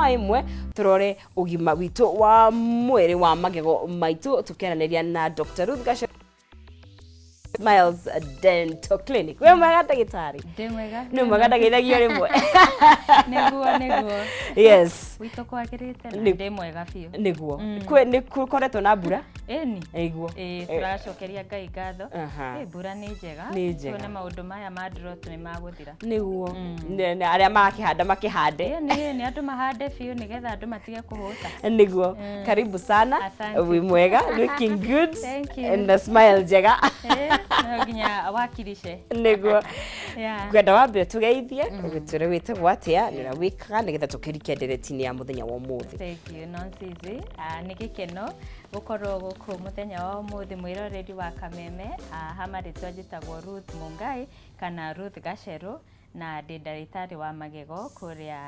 kwa imwe turore ugima witu wa mwiri wa magego maitu tukiananeria na Dr. Ruth Gasho Smiles Dental Clinic. We mwega ndagitari? Ndi mwega. Ni mwega ndagithagio rimwe. Niguo. Yes. Wito kwagirite na ndi mwega biu. Niguo. Kwe ni kukoretwo na mbura? Eni. Eiguo. Turacokeria Ngai ngatho. Mbura ni njega. Tuone maundu maya ma drought ni maguthira. Niguo. Aria makihanda makihande. Ni andu mahande biu nigetha andu matige kuhuta. Niguo. Karibu sana. We mwega. Looking good. Thank you. And the smile njega. Nginya wakirishe. Niguo. Kwenda wambe tugeithie ugitire wite gwatia nira wikaga nigetha tukirikia nderetini ya muthenya wa umuthi. Thank you Nonsizi. Ni gikeno gukorwo guku muthenya wa umuthi mwiroreri wa Kameme hamari twajitagwo Ruth Mungai kana Ruth Gashero na ndagĩtarĩ wa magego kuria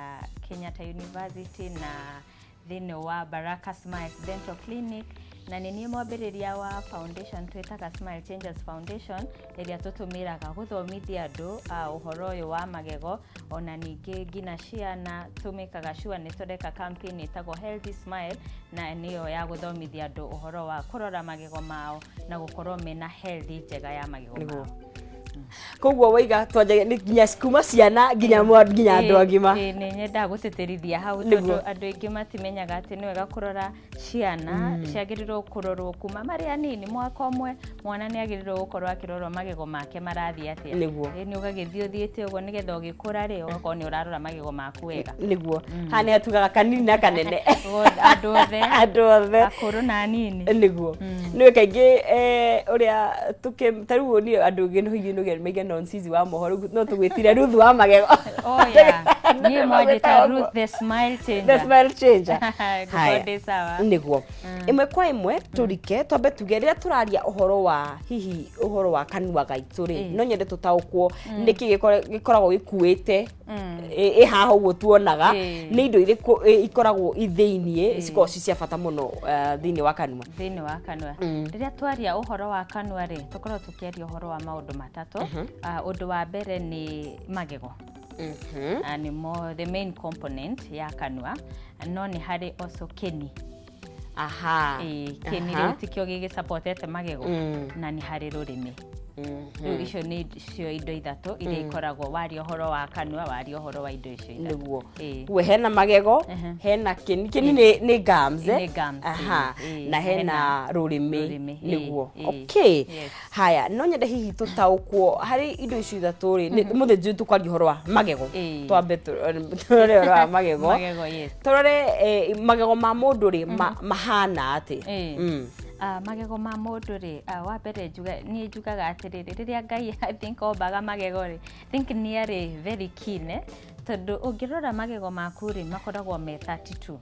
Kenyatta University na thĩinĩ wa Baraka Smiles Dental Clinic na nini mwambĩrĩria wa foundation twetaga Smile Changes Foundation ĩrĩa tũtũmĩraga gũthomithia andũ ũhoro ũyũ wa magego ona ningĩ ngina ciana tũmĩkaga sure nĩ tũreka campaign ĩtagwo Healthy Smile na nĩyo ya gũthomithia andũ ũhoro wa kũrora magego mao na gũkorwo mena healthy njega ya magego mao. Koguo waiga twaje nginya kuma ciana nginya nginya andu agima ni nyenda guteterithia hau tondu andu aingi matimenyaga ati ni wega kurora ciana ciagirirwo kurorwo kuma mari anini mwaka umwe mwana ni agirirwo gukorwo akirorwo magego make marathia atia ni ugagithio thiete ugo nigetha ugikura ri ugakorwo ni urarora magego maku wega niguo hani atugaga kanini na kanene andu othe akuru na nini niguo ni kaingi uria tukitaruo ni andu ngi no higi mege Nonsizi wa mohoro no tugwitire Ruth wa magego. Oh yeah. Ni mwajita Ruth the smile changer. The smile changer. Gode sawa. Niguo. Imwe kwa imwe turike twambe tugeria turaria uhoro wa hihi uhoro wa kanua gaitu ri no nyende tutaukwo niki gikoragwo gikuite haha uguo tuonaga ni indo iriku ikoragwo itheinie cikoragwo cia bata muno thiini wa kanua. Thiini wa kanua. Riria twaria uhoro wa kanua ri tukorwo tukiaria uhoro wa maundu matatu. Undu wa mbere ni magego. And more the main component ya kanua no ni hari also kidney. Kidney tikio gigi supportete magego na ni hari rurimi. Icio ni cio indo ithatu iria ikoragwo wari uhoro wa kanua wari uhoro wa indo icio ithatu. Niguo. We hena magego, hena kidney ni gums. Na hena rurimi niguo. Okay. Haya, no nyende hihi tutaukwo hari indo icio ithatu ri muthiju tukwaria uhoro wa magego. Twambe turore uhoro wa magego. Magego, yes. Turore magego ma mundu ri mahana ati. Magego ma mundu ri wa mbere ni njugaga atiriri riria Ngai I think ombaga magego ri think ni ari very keen tondu ungirora magego maku ri makoragwo me 32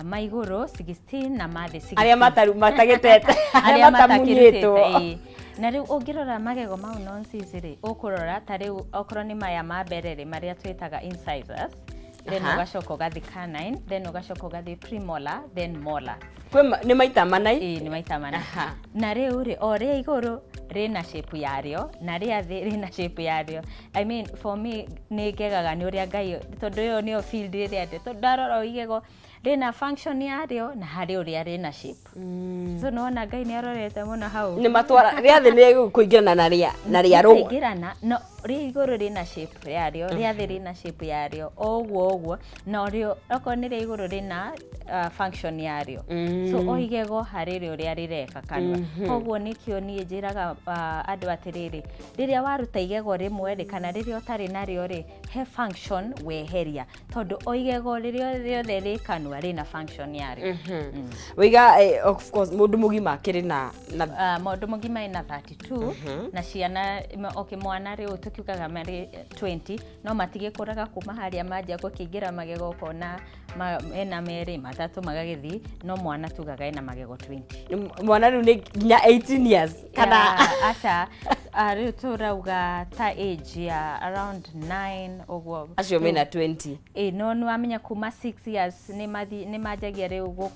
maiguru 16 na mathi 16 aria matagitete aria matakiritwo na riu ungirora magego mau Nonsizi ri ukurora ta riu okorwo ni maya ma mbere ri maria twitaga incisors then ugacoka ugathi canine then ugacoka ugathi premolar then molar ni maita mana ni maita mana na riu ri ore iguru rina shape yario na ria thi rina shape yario I mean for me ni ngegaga ni uria Ngai tondu yo ni field ria tondu ndarora igego rina function yario na hari uria rina shape so nona Ngai ni arorete muno hau ni matwara ria thi ni kuingirana na ria ro kuingirana no ri iguru rina shape yario ria thi rina shape yario ogwo no rio oko ni ri iguru rina function yario so oigego hari ri uria rireka kanua ogwo nikio ni njiraga andu atiriri riria waruta igego rimwe ri kana riria utari nario ri he function weheria tondu oigego riria riothe ri kanua rina function yario wiga of course mundu mugima kiri na mundu mugima ina 32 na ciana mwana ri tukiugaga mari 20 no matige kuraga kuma haria manja gukingira magego kona ena meri matatu magagithi no mwana tugaga ena magego 20 mwana riu ni nginya 18 years kana acha Riu turauga ta age ya around 9 ogwo. Acio mena 20. No wamenya kuma 6 years ni majagia riu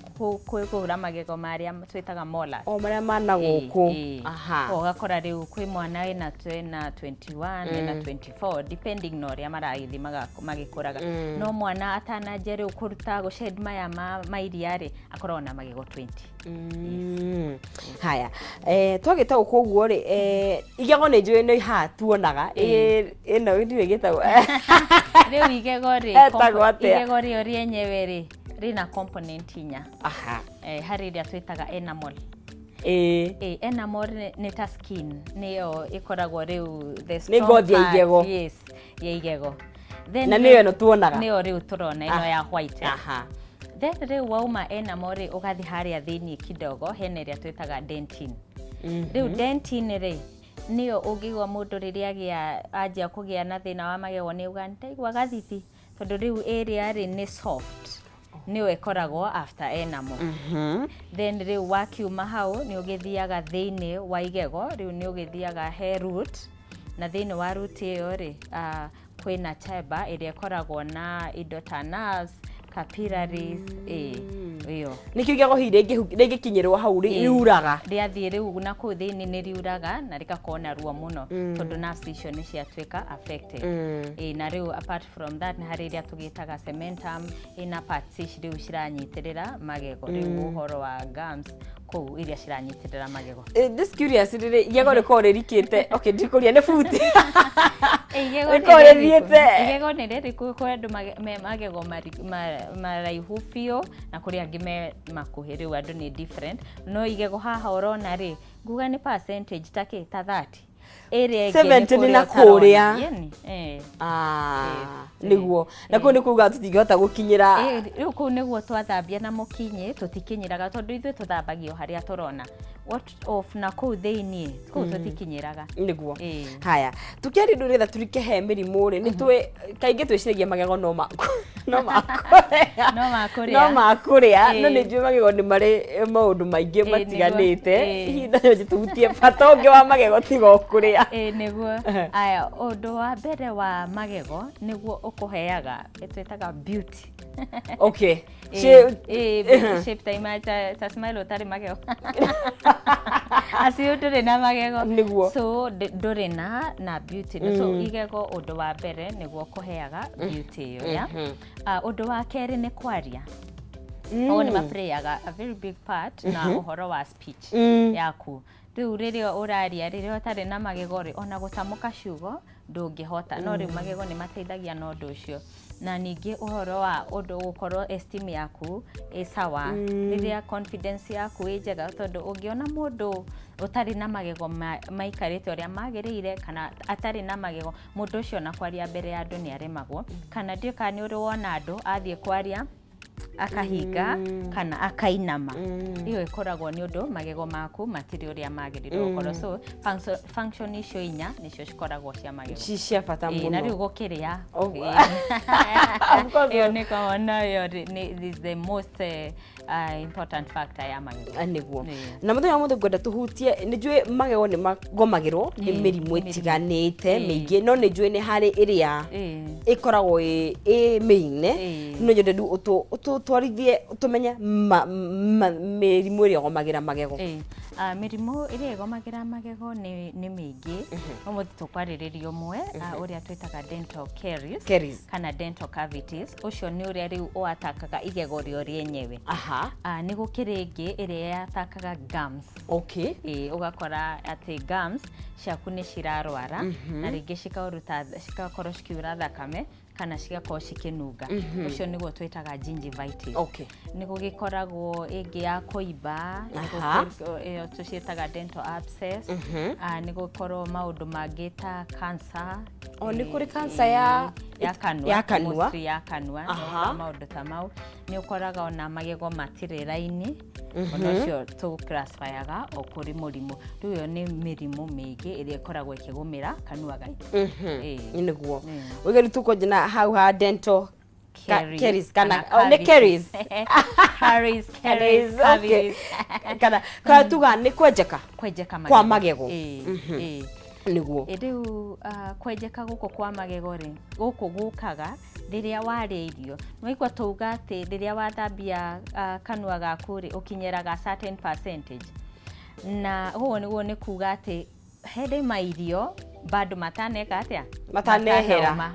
kuhura magego maria twitaga molars. Maria mana guku. Aha. Ogakora riu kwi mwana ena 21 ena 24 depending no ria maraithi magikuraga. No mwana atanaje riu kuruta go shed maya mairiari akorwo na magego 20. Haya. Twagita gukuguo ri igego ni njui ni ha tuonaga ino ndiwe gitagwo riu igego ri ori enyewe ri rina component inya. Aha. Hari ria twitaga enamel. Enamel ni ta skin niyo ikoragwo riu the strong part. Igego. Yes, ya igego. Then na niyo no tuonaga. Niyo riu turona ino ya white. Aha. Then riu wauma enamel ugathi haria thini kidogo hene ria twitaga dentin. Riu dentin ri niyo ungigwa mundu riria gia ajia kugia na thina wa magego ni ugante igwa gathiti tondu riu area ri ni soft niyo ikoragwo after enamel. Then riu wakiuma hau ni ugithiaga thini wa igego riu ni ugithiaga he root na thini wa root iyo ri kwina chamber iria ikoragwo na indo ta nerves capillaries iyo nikio igego hire kinyirwo hau riuraga riathie riu na ku thini ni riuraga na rikakona ruo muno tondu nerves icio ni ciatuika affected. Na riu apart from that ni hari ria tugitaga cementum ina parts ici riu ciranyitirira magego riu uhoro wa gums ku iria ciranyitirira magego. This curious riri igego riko ririkite okay ndikuria ni futi igego ni riri ku andu magego maraihu biu na kuri angi me makuhi riu andu ni different no igego haha urona ri nguga ni percentage take ta 30 area 70 ni na kuria niguo na ku ni kuga tutingihota gukinyira riu ku niguo twathambia na mukinyi tutikinyiraga tondu ithu tuthambagio haria turona what of na ku thini ku tutikinyiraga niguo. Haya tukiari nduritha turike he mirimu ri ni twe kaingi twiciragia magego no makuria no ni njui magego ni mari maundu maingi matiganite ihinda ryo tuhutie bata ungi wa magego tiga kuria niguo. Aya undu wa mbere wa magego niguo ukuheaga etwetaga beauty. Okay. Shape time ta smile utari magego. Asio ndure na magego niguo. So ndure na beauty so igego undu wa mbere niguo kuheaga beauty yo ya. Undu wa keri ni kwaria. Oni maplayaga a very big part na uhoro wa speech yaku. Riu riria uraria riria utari na magego ri ona gutamuka ciugo ndungihota no riu magego ni mateithagia no ndu ucio na ningi uhoro wa undu gukorwo esteem yaku sawa riria confidence yaku ijega tondu ungiona mundu utari na magego maikarite uria magirire kana atari na magego mundu ucio na kwaria mbere ya andu ni aremagwo kana ndio kani uri wona andu athie kwaria akahinga kana akainama iyo ikoragwo ni undu magego maku matiri uria magirire ukoro so function icio inya nicio cikoragwo cia magego cia bata muno na riu gukiria iyo ni kaona yo is the most important factor ya magego niguo. Na muthenya muthe ngwenda tuhutie ni njui magego ni magomagirwo ni mirimu itiganite mingi no ni njui ni hari iria ikoragwo meine no nyende du twarithie tumenye mirimu iria gomagira magego. Mirimu iria gomagira magego ni mingi no muthi tukwaririo mwe uria twitaga dental caries kana dental cavities ucio ni uria riu uatakaga igego rio rienyewe. Ni gukiringi iria yatakaga gums. Okay. Ugakora ati gums ciaku ni cirarwara na ringi cikakorwo cikiura thakame kana cigakorwo cikinunga ucio niguo twitaga gingivitis. Okay. Ni gugikoragwo ingi ya kuiba iyo tuciitaga dental abscess. Ni gukorwo maundu mangi ta cancer. Ni kuri cancer ya kanua maundu ta mau ni ukoraga ona magego matire raini ono cio tu classifyaga okuri murimu riu ni mirimu mingi iria ikoragwo ikigumira kanua gaitu. Niguo ugeru tuko jina how ha dental caries kana ne caries kana tuga ni kwenjeka magego kwa magego. niguo riu kwenjeka guko kwa magego ri guko gukaga riria waria irio noikwa tuga ati riria wathambia kanua gaku ri ukinyeraga certain percentage na huo niguo ni kuga ati hede mairio bado mataneka atia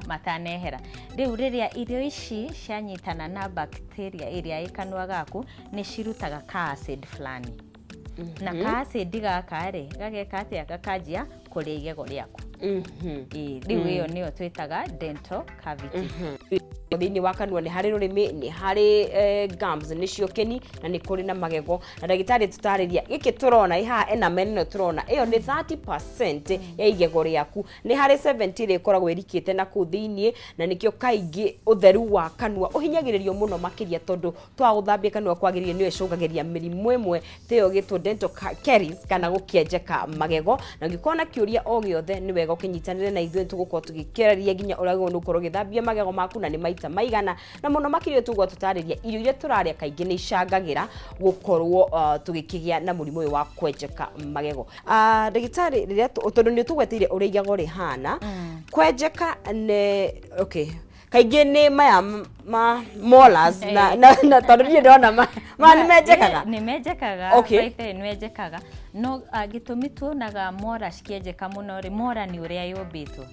matanehera riu riria irio ici cianyitana na bacteria iria ikanua gaku ni cirutaga ka acid flani na ka acid gaka ri gageka atia gakanjia kuria igego riaku riu iyo niyo twitaga dental cavity thini wa kanua ni hari rurimi ni hari gums ni cio keni na ni kuri na magego na ndagitari tutariria giki turona iha enamel no turona iyo ni 30% ya igego riaku ni hari 70 ri koragwo irikite na ku thini na nikio kaingi utheru wa kanua uhinyagiririo muno makiria tondu twa uthambia kanua kwagiririo ni icungagiria mirimu imwe teyo gitwo dental caries kana gukienjeka magego na ngikona kiuria o giothe ni wega ukinyitanire na ithuĩ tugukorwo tugikeraria ginya uragwo nukorwo githambia magego maku na ni maigana na muno makirio tugwa tutariria irio iria turaria kaingi ni icangagira gukorwo tugikigia na murimu uyu wa kwenjeka magego ndagitari riria tondu ni tugwetiire uria igego rihana kwenjeka ne kaingi ni maya molars na tondu ni ndona ni menjekaga baite ni menjekaga no gitumi tuonaga molars kienjeka muno ri mora ni uria yumbitwo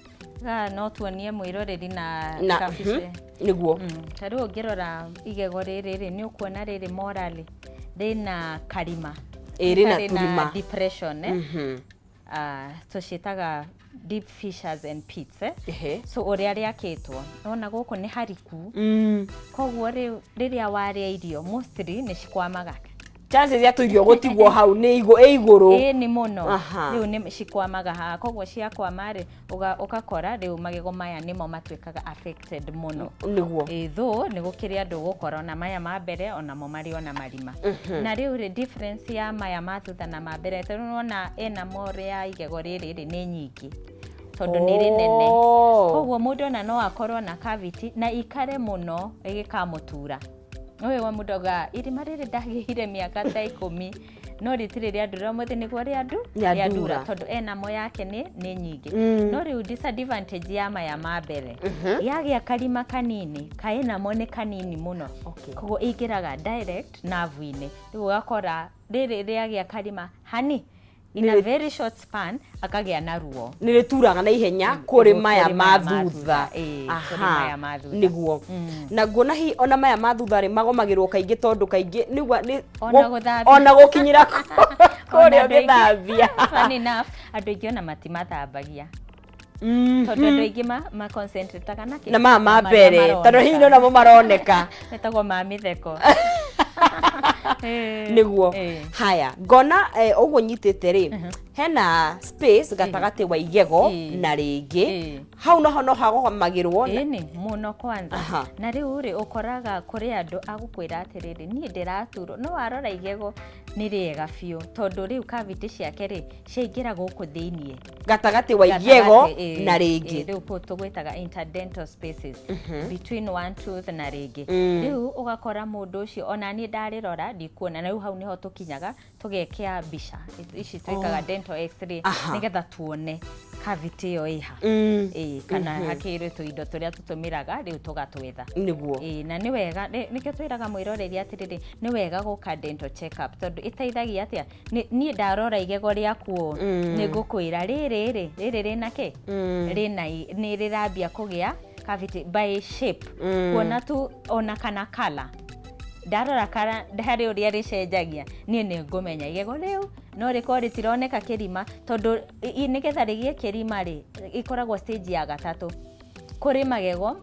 no tuonie mwiroreri na kabice niguo tariu ngirora igego riri ni ukuona riri morally rina karima rina turima depression tucitaga deep fissures and pits so uria riakitwo nona guku ni hariku koguo riria waria irio mostly ni cikwamaga chances ya tuirio gutigwo hau ni iguru ni muno riu ni cikwamaga ha koguo ciakwama ri ukakora riu magego maya nimo matwikaga affected muno niguo tho ni gukiri andu gukora na maya ma mbere ona mo mari ona marima na riu ri difference ya maya ma thutha na ma mbere tunaona ena more ya igego riri ni nyingi tondu ni rinene koguo mundu ona no akorwo na cavity na ikare muno igikamutura oyo wa mudoga irima riri ndagihire miaka ta 10 no ritire andura muthe niguo ri andura tondu enamo yake ni nyingi no ri disadvantage ya maya ma mbere yagia karima kanini kaenamo ni kanini muno koguo ingiraga direct nerve-ini riu gakora riri riagia karima hani in a very short span akagia na ruo nirituraga na ihenya kuri maya mathutha niguo na nguona hi ona maya mathutha ri magomagirwo kaingi tondu kaingi nigwa ona gukinyira kuri githambia funny enough andu ingi ona matimathambagia tondu andu ingi ma concentrate kana na mama mbere tondu hi nona mo maroneka metagwo ma mitheko niguo haya ngona uguo nyitite ri hena space gatagati wa igego na ringi hau no hagomagirwo ni muno kwanza na riu ri ukoraga kuri andu agukwira atiriri ni ndiraturo no warora igego ni riega biu tondu riu cavity ciake ri ciingira guku thiini gatagati wa igego na ringi riu tugwitaga interdental spaces between one tooth na ringi riu ugakora mundu ucio ona ni ndarirora ndikuona na riu hau niho tukinyaga tugekea mbica ici twikaga dental x-ray nigetha tuone cavity yo iha kana hakiri tuindo turia tutumiraga riu tugatwetha niguo na ni wega nikio twiraga mwiroreri atiriri ni wega guka dental check up tondu iteithagia atia ni ndarora igego riaku ni ngukwira riri rina ke rina ni rirambia kugia cavity by shape kuona tu ona kana color ndarora kana ndari uria ricenjagia ni ngumenya igego riu no riko ritironeka kirima tondu nigetha rigie kirima ri ikoragwo stage ya gatatu kuri magego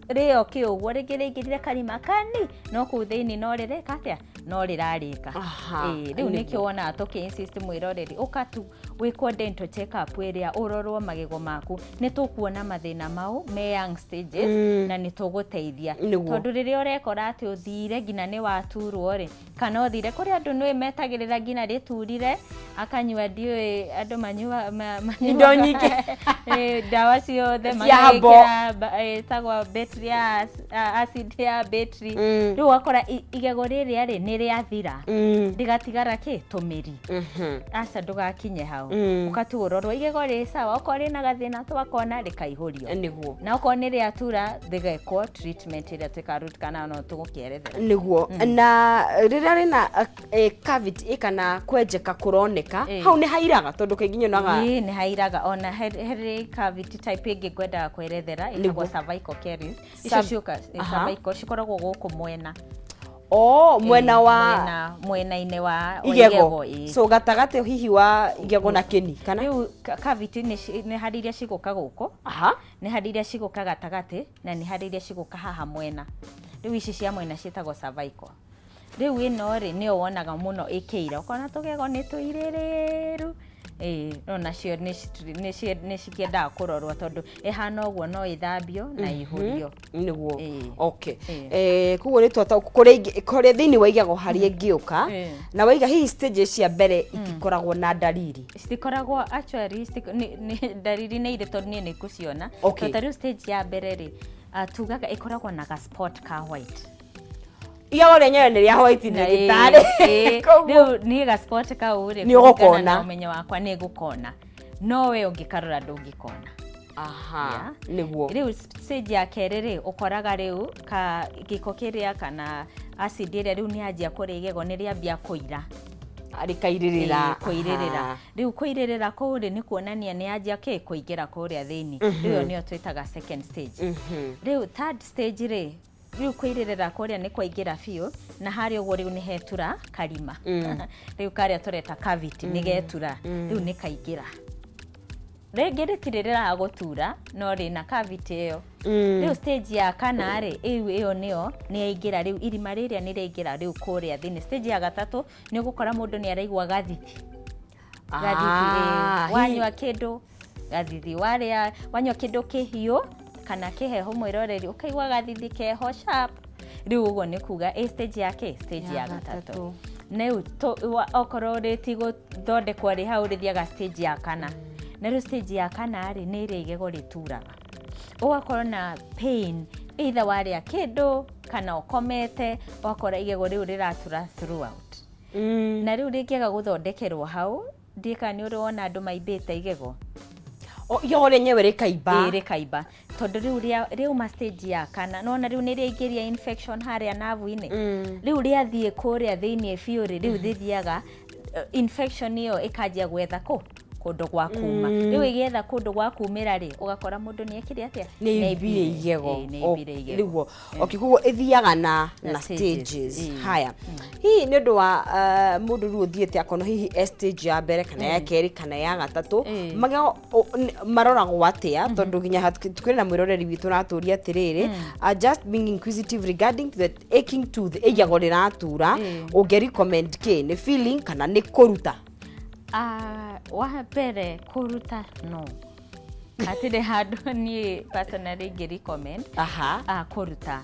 rio kiuguo rigirigirire karima kani no ku thiini no rireka atia no rirarika riu nikio wona tuki insist mwiroreri ukatu wikwo dental check up iria urorwo magego maku ni tukuona mathina mau me young stages na ni tuguteithia tondu riria urekora ati uthire ngina ni waturwo ri kana uthire kuri andu ni metagirira ngina riturire akanywa ndiwe andu manyua indo nyingi dawa ciothe magekira tagwa battery acid ya battery riu akora igego riri ari nĩ rĩathira ndigatigara tumiri aca ndugakinye hau ukaturorwo igego rĩ sawa okorwo rĩ na gathĩna twakona rĩkaihũrio niguo na okorwo nĩ rĩatura thigekwo treatment ĩrĩa twĩka kana no tũgũkĩerethera niguo na rĩrĩa rĩna cavity kana kwenjeka kũroneka hau nĩ hairaga tondũ kaingĩ nyonaga nĩ hairaga ona he cavity type ĩngĩ ngwendaga kwerethera ĩtagwo cervical caries icio ciũka cervical cikoragwo gũkũ mwena mwena wa mwena-inĩ wa igego so gatagate hihi wa igego na kĩni kana rĩu cavity nĩ harĩ iria cigũka gũkũ nĩ harĩ iria cigũka gatagate na nĩ harĩ iria cigũka haha mwena rĩu ici cia mwena ciĩtagwo cervical rĩu ĩno rĩ nĩyo wonaga mũno ĩkĩira ũkona tũgego nĩ tũirĩrĩru onacio nĩ cikĩendaga kũrorwo tondũ ĩhana ũguo no ĩthambio na ihũrio nĩguo okay koguo nĩtwata kũrĩa thĩinĩ wa igego harĩa ĩngĩũka na waiga hihi stages cia mbere itikoragwo na dalili citikoragwo actually dalili nĩ irĩ tondũ niĩ nĩ ngũciona tondũ rĩu stage ya mbere rĩ tugaga ĩkoragwo na ga spot ka white igego rĩenyewe nĩ rĩa white ndagĩtarĩ rĩu nĩ ga spot ka ũrĩ nĩ ũgũkona ũmenyo wakwa nĩ ngũkona no we ũngĩkarora ndũngĩkona nĩguo rĩu stage ya kerĩ rĩ ũkoraga rĩu gĩko kĩrĩa kana acid ĩrĩa rĩu nĩ yanjia kũrĩa igego nĩ rĩambia kũira rĩkairĩrĩra rĩu kũirĩrĩra kũu rĩ nĩ kuonania nĩ yanjia kũingĩra kũrĩa thĩinĩ rĩu nĩyo twĩtaga second stage rĩu third stage rĩ rĩu kũirĩrĩra kũrĩa nĩ kwaingĩra biũ na harĩa ũguo rĩu nĩ hetura karima rĩu karĩa tũreta cavity nĩ getura rĩu nĩ kaingĩra rĩngĩ rĩtirĩrĩra gũtura no rĩ na cavity ĩyo rĩu stage ya kana rĩ ĩyo nĩyo nĩ yaingĩra rĩu irima rĩrĩa nĩ rĩaingĩra rĩu kũrĩa thĩinĩ stage ya gatatũ nĩ ũgũkora mũndũ nĩ araigua gathithi wanyua kĩndũ gathithi wanyua kĩndũ kĩhiũ kana kĩheho mwĩroreri ũkaigua gathithi keho sharp rĩu ũguo nĩ kuga stage ya stage ya gatatũ rĩu okorwo rĩtigũthondekwo rĩ hau rĩthiaga stage ya kana na rĩu stage ya kana rĩ nĩ ĩrĩa igego rĩturaga ũgakorwo na pain either warĩa kĩndũ kana ũkomete ũgakora igego rĩu rĩratura throughout na rĩu rĩngĩaga gũthondekerwo hau ndiĩka nĩ ũrĩona andũ maimbĩte igego igego rĩenyewe rĩkaimba tondũ rĩu ma stage ya kana nona rĩu nĩ rĩaingĩria infection harĩa navu-inĩ rĩu rĩathiĩ kũrĩa thĩinĩ biũ rĩu rĩthiaga infection ĩyo ĩkanjia gwetha kũndũ gwa kuma rĩu ĩgĩetha kũndũ gwa kumĩra rĩ ũgakora mũndũ nĩ ekire atĩa nĩ imbire igego nĩguo koguo ĩthiaga na stages haya hihi nĩ ũndũ wa mũndũ rĩu ũthiĩte akona hihi stage ya mbere kana ya kerĩ kana ya gatatũ magego maroragwo atĩa tondũ nginya tukĩrĩ na mwĩroreri witũ ratũria atĩrĩrĩ just being inquisitive regarding the aching tooth igego rĩratura ũngĩrecommend kĩ nĩ feeling kana nĩ kũruta wa mbere kũruta no hatirĩ handũ niĩ personally ingĩrecommend kũruta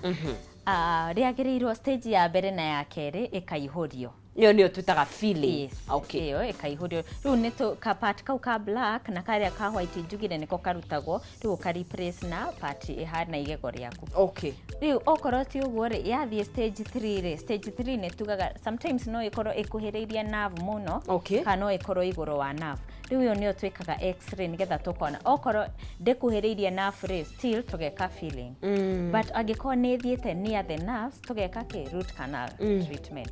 rĩagĩrĩirwo stage ya mbere na ya kerĩ ĩkaihũrio nĩyo twĩtaga feeling ĩyo ĩkaihũrio rĩu nĩ part kau ka black na karĩa ka white njugire nĩko karutagwo rĩu ũka-replace na part ĩhana igego rĩaku rĩu okorwo ti ũguo rĩ yathiĩ stage 3 rĩ stage 3 nĩ tugaga sometimes no ĩkorwo ĩkuhĩrĩirie nerve mũno kana no ĩkorwo igũrũ wa nerve rĩu ĩyo nĩyo twĩkaga x-ray nĩgetha tũkona okorwo ndĩkuhĩrĩirie nerve rĩ still tũgeka feeling but angĩkorwo nĩ ĩthiĩte near the nerves tũgeka root canal treatment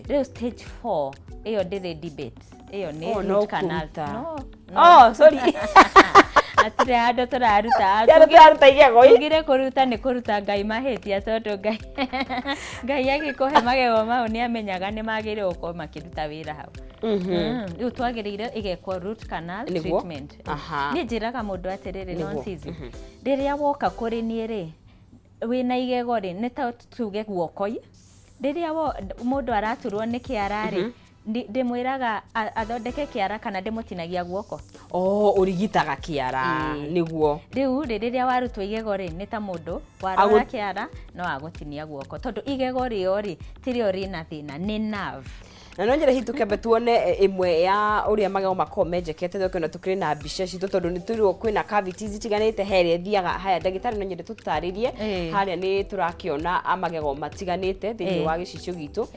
rĩu stage 4 ĩyo ndĩrĩ debate ĩyo nĩ root canal sorry atire handũ tũraruta igego tugire kũruta nĩ kũruta Ngai mahĩtia tondũ Ngai agĩkũhe magego mau nĩ amenyaga nĩ magĩrĩirwo gũkorwo makĩruta wĩra hau rĩu twagĩrĩire ĩgekwo root canal treatment niĩ njĩraga mũndũ atĩrĩrĩ nonsense rĩrĩa woka kũrĩ niĩ rĩ wĩna igego rĩ nĩ ta tuge guoko rĩrĩa mũndũ araturwo nĩ kĩara rĩ ndĩmwĩraga athondeke kĩara kana ndĩmũtinagia guoko ũrigitaga kĩara nĩguo rĩu rĩrĩa warutwo igego rĩ nĩ ta mũndũ warora kĩara no agũtinia guoko tondũ igego rĩo rĩ tirĩo rĩna thĩna nĩ nerve na no njira hitukembe tuone imwe ya uria magego makomejekete thokona tukiri na mbica citu tondu ni turirwo kwina cavities itiganite here thiaga haya ndagitari no nyende tutaririe haria ni turakiona amagego matiganite thiini wa gicicio gitu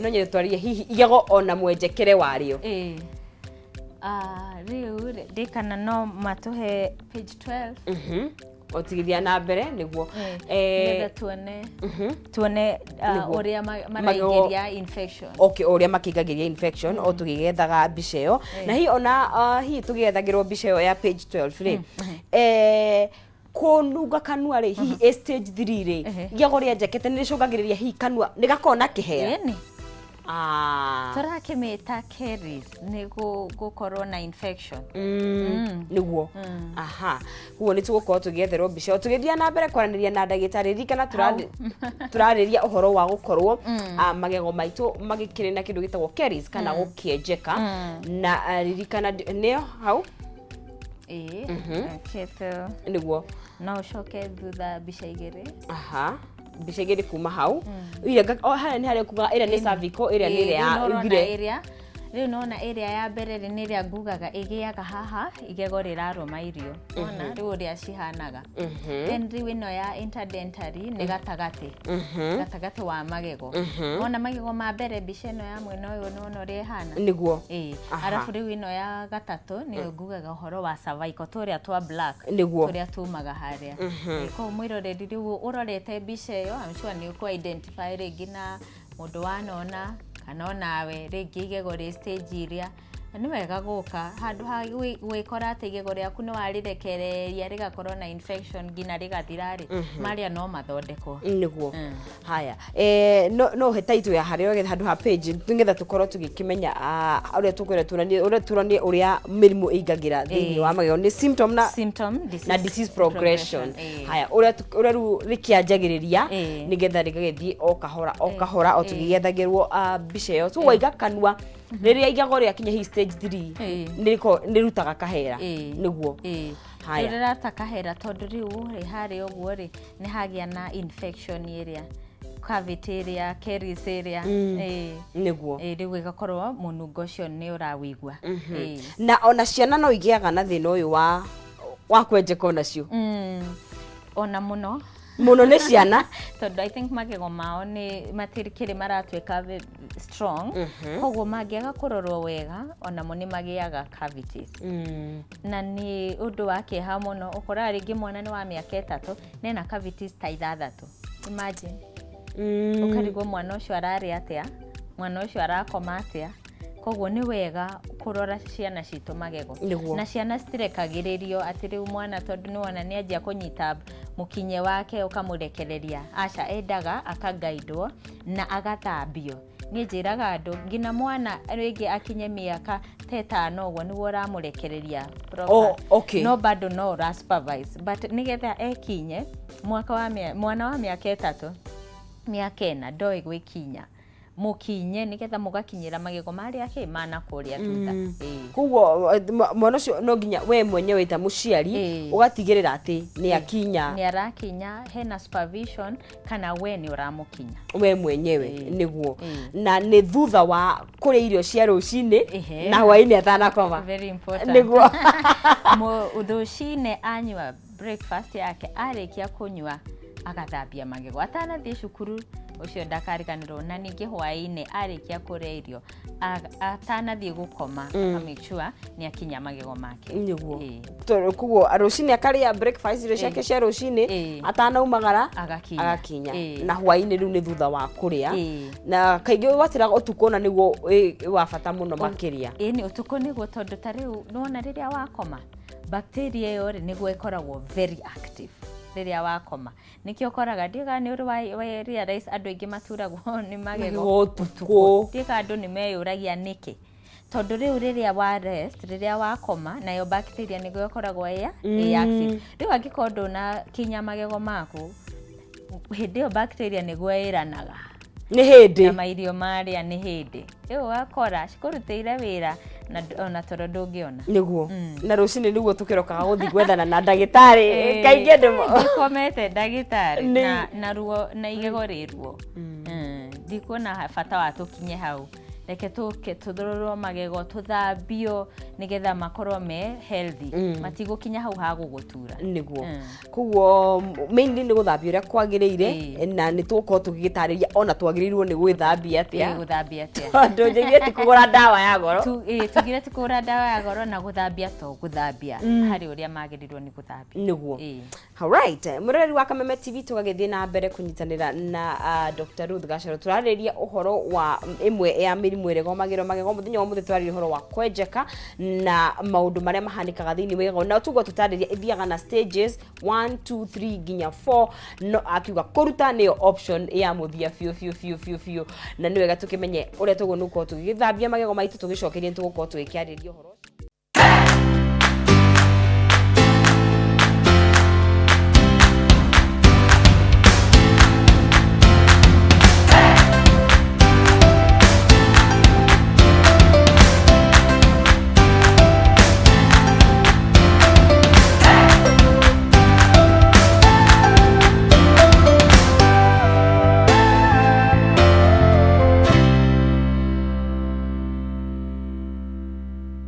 no nyende twaririe hihi igego ona mwenjekere wario riu ndikana no matuhe page 12 otigithia na mbere niguo tuone uria maraigeria infection uria makigagiria infection o tugigethaga mbica iyo na hi ona hi tugethagirwo mbica iyo ya page 12 ri kununga kanua ri hi stage 3 ri igego ria njekete ni ricungagiriria hi kanua ni gakona kihera turakimeta caries ni gukorwo na infection niguo kuo ni tugukorwo tugietherwo mbica tugithia na mbere kwaraniria na ndagitari rikana turariria uhoro wa gukorwo magego maitu magikire na kindu gitagwo caries kana gukienjeka na ririkana nio hau keto niguo no shoke thutha mbica igiri mbica igiri kuma hau ira haya ni haria kuga ira ni cervical ira ni ya igire riu nona area ya mbere ni ria ngugaga igiaga haha igego riraruma irio ona riu ria cihanaga then riu ino ya interdentary ni gatagati wa magego ona magego ma mbere mbica ino ya mwena uyu nona ria hana niguo arafu riu ino ya gatatu ni ngugaga uhoro wa cervical turia twa black niguo turia tumaga haria ko mwiroreri riu urorete mbica iyo I'm sure ni ku identify ringi na mundu wanona kana nawe ringi igego ri stage iria ni wega guka handu ha gwikora ati igego riaku ni warirekereria rigakorwo na infection ngina rigathirari maria no mathondekwo niguo haya no he title ya hario handu ha page tungetha tukorwo tugikimenya uria tukwira turanie uria mirimu igagira thiini wa magego ni symptom na disease progression haya uria ru rikianjagiriria nigetha rigagithie o kahora o tugigethagirwo mbica yo tu waiga kanua riria igego ria kinya hi stage 3 ni rutaga kahera niguo haya rira kahera tondu riu hari oguo ri ni hagia na infection area cavity area caries area niguo riu igakorwo munungo cio ni urawigua na ona ciana no igiaga na thina uyu wa kwenjeka onacio ona muno ni ciana tondu I think magego mao ni matirikiri maratweka strong koguo mangiaga kurorwo wega ona mo ni magiaga cavities na ni undu wa kieha muno ukora ringi mwana ni wa miaka 3 nena cavities ta 6 imagine ukarigwo mwana ucio arari atia mwana ucio arakoma atia koguo ni wega kurora ciana citu magego na ciana stirekagiririo ati riu mwana tondu ni wona ni anjia kunyita mukinye wake ukamurekereria aca endaga akagaidwo na agathambio ni njiraga andu ngina mwana ringi akinye miaka 5 uguo ni waramurekereria no bado no supervise but nigetha ekinye mwana wa miaka 3 miaka 4 ndoi gwikinya mukinye nigetha mugakinyira magego mari ake mana kuria tuta kuguo mwana ucio no nginya we mwenyewe ta muciari ugatigirira ati ni arakinya hena supervision kana we ni uramukinya we mwenyewe niguo na ni thutha wa kuria irio cia rucini na hwaini atanakoma very important niguo udhucine anywa breakfast yake arikia kunywa agathambia magego atanathie cukuru ucio ndakariganirwo na ningi hwaini arikia kuria irio atanathie gukoma make sure ni akinya magego make niguo kuguo rucini akaria breakfast irio ciake cia rucini atanaumagara agakinya na hwaini riu ni thutha wa kuria na kaingi watiraga utuko na niguo wa bata muno makiria ni utuko niguo tondu tariu nona riria wakoma bacteria yo niguo ikoragwo very active riria wakoma nikio koraga ndiga ni uri wa realize andu ingi maturagwo ni magego tutuko ndiga andu ni meyuragia niki tondu riu riria wa rest riria wakoma nayo bacteria niguo ikoragwo active riu angikondo na kinya magego maku hindi yo bacteria niguo iranaga ni hindi na mairio maria ni hindi iyo wakora cikurutire wira na ona toro ndungiona niguo na rucini niguo tukirokaga guthi gwethana na ndagitari kaingi ndikomete ndagitari na ruo na igego riruo ndikuona bata wa tukinye hau reke tuthororwo magego tuthambio nigetha makorwo me healthy matigukinya hau ha gugutura niguo kuguo mainly ni guthambia uria kwagiriire na ni tuko tugitariria ona twagirirwo ni gwithambia atia ndunjigire ti kugura dawa ya goro tugire ti kugura dawa ya goro na guthambia to guthambia hari uria magirirwo ni guthambia niguo alright mureri wa Kameme TV tugagithie na mbere kunyitanira na Dr. Ruth Gachero turariria uhoro wa imwe ya mirimu ire gomagiro magego muthenya wa muthe twariria uhoro wa kwenjeka na maundu maria mahanikaga thini wego na tugo tutariria ithiaga na stages 1 2 3 ginya 4 no akiuga kuruta niyo option ya muthia fiu na niwega tukimenye uria tugo nuko tugithambia magego maitu tugicokeria tugukorwo tugikiariria uhoro